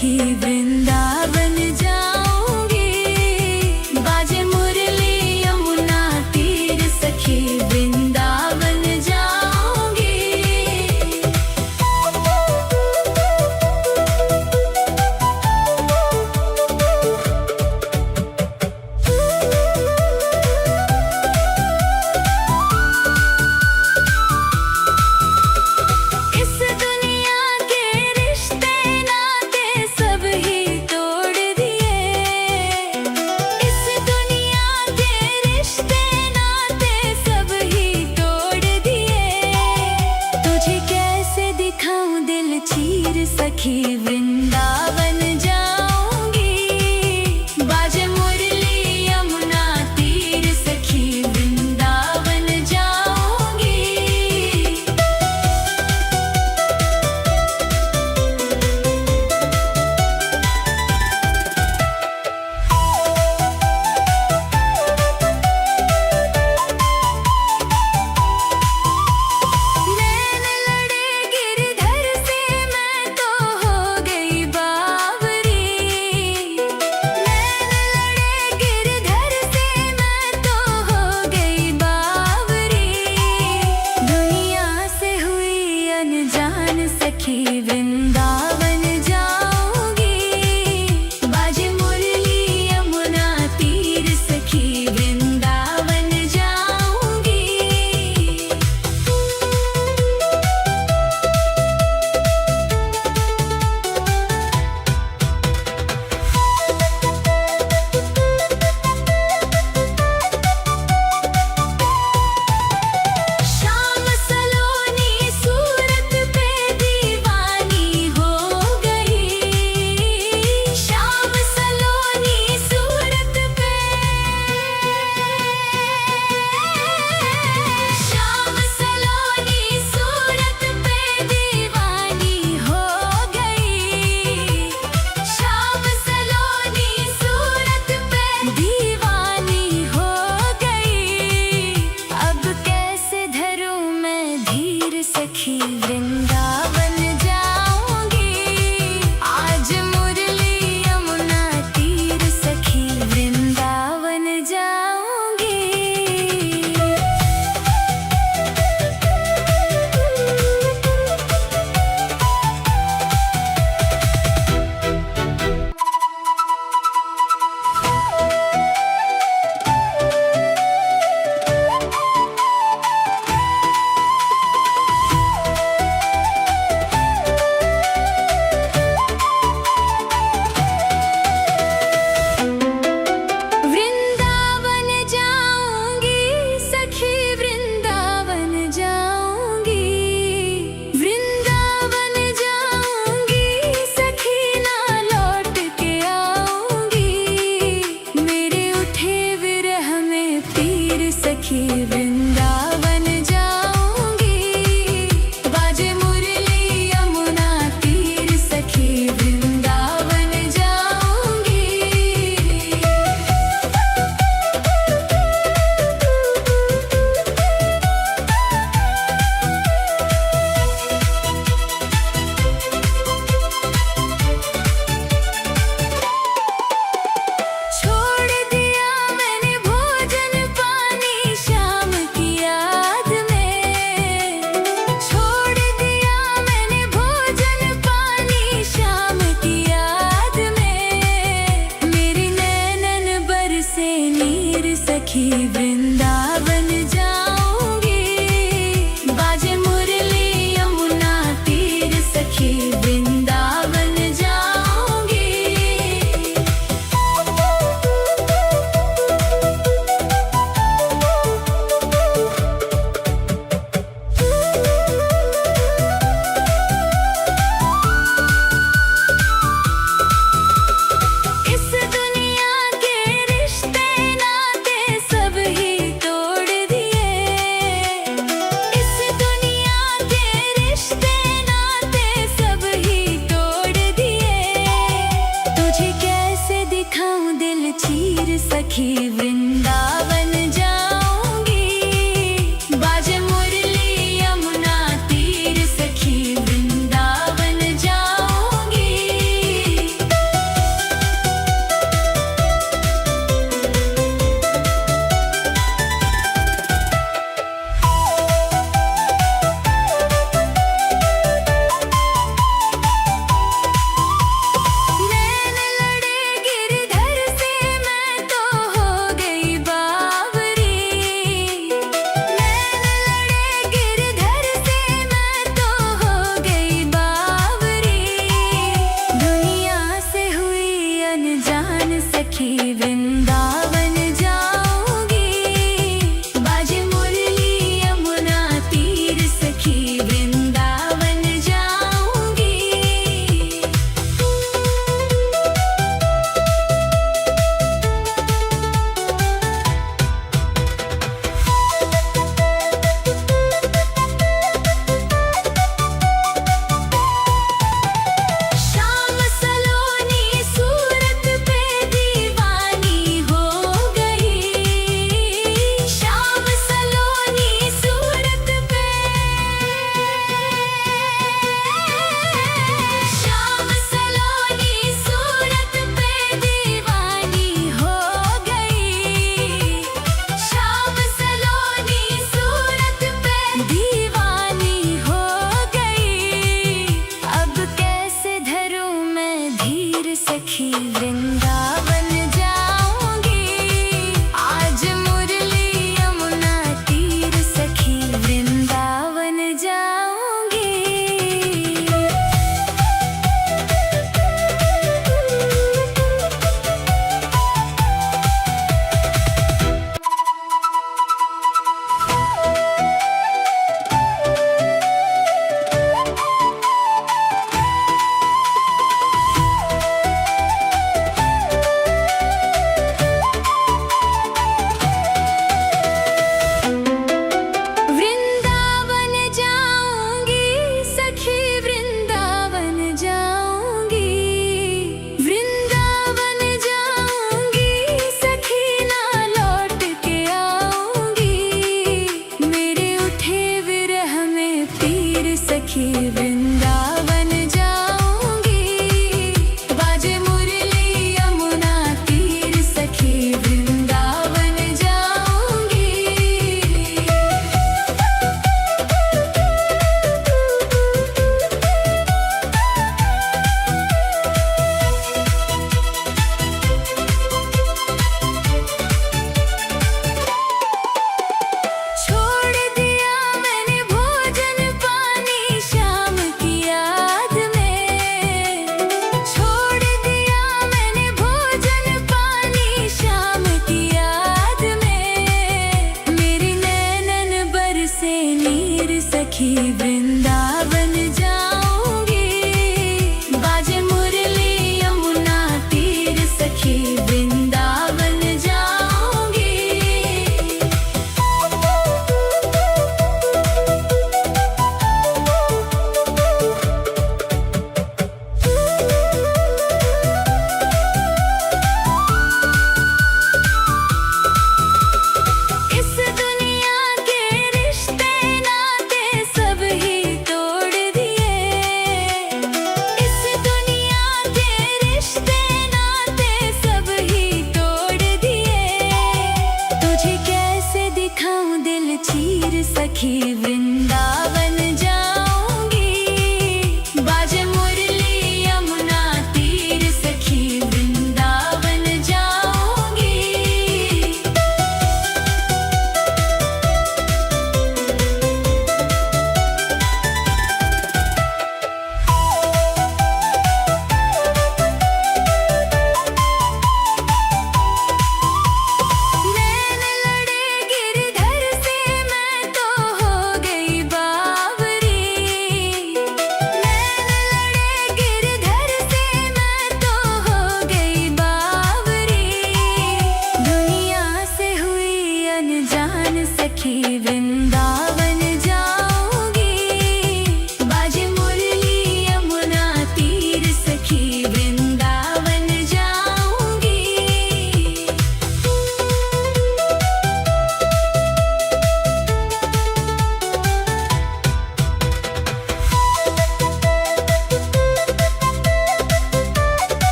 सखी वृंदावन जाऊंगी। बाजे मुरली यमुना तीर सखी वृंदावन जाऊंगी। इस दुनिया के रिश्ते नाते सब ही तोड़ दिए। इस दुनिया के रिश्ते नाते सब ही तोड़ दिए। तुझे कैसे दिखाऊं दिल चीर सखी वृंदावन जाऊंगी। बाजे मुरली यमुना तीर सखी वृंदावन जाऊंगी। नैन लड़े गिरधर से मैं तो हो गई बावरी। नैन लड़े गिरधर से मैं तो हो गई बावरी। दुनिया से हुई अनजान सखी वृंदावन जाऊंगी। बाजे मुरली यमुना तीर सखी वृंदावन जाऊंगी। शाम सलोनी सूरत पे दीवानी हो गई। शाम सलोनी सूरत पे। शाम सलोनी सूरत पे दीवानी हो गई। शाम सलोनी सूरत पे दीवानी हो गई। अब कैसे धरूं मैं धीर सखी वृंदावन जाऊंगी। आज मुरली यमुना तीर सखी वृंदावन जाऊंगी। वृंदावन जाऊंगी सखी वृंदावन जाऊंगी। वृंदावन जाऊंगी सखी ना लौट के आऊंगी। मेरे उठे विरह में पीर सखी वृंदावन जाऊंगी। बाजे मुरली यमुना तीर सखी वृंदावन जाऊंगी। छोड़ दिया मैंने भोजन पानी शाम की याद में। छोड़ दिया मैंने भोजन पानी शाम की याद में। मेरी नैनन बरसे नीर सखी वृंदावन जाऊंगी। बाजे मुरली यमुना तीर सखी वृंदावन जाऊंगी। इस दुनिया के रिश्ते नाते सब सखी वृंदावन जाऊंगी। बाजे मुरली यमुना तीर सखी वृंदावन जाऊंगी। शाम सलोनी सूरत पे दीवानी हो गई। शाम सलोनी सूरत पे, शाम सलोनी सूरत पे दीवानी हो गई। शाम सलोनी सूरत पे दीवानी हो गई। अब कैसे धरूं मैं धीर सखी वृंदावन जाऊंगी। आज मुरली यमुना तीर सखी वृंदावन जाऊंगी।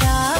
राह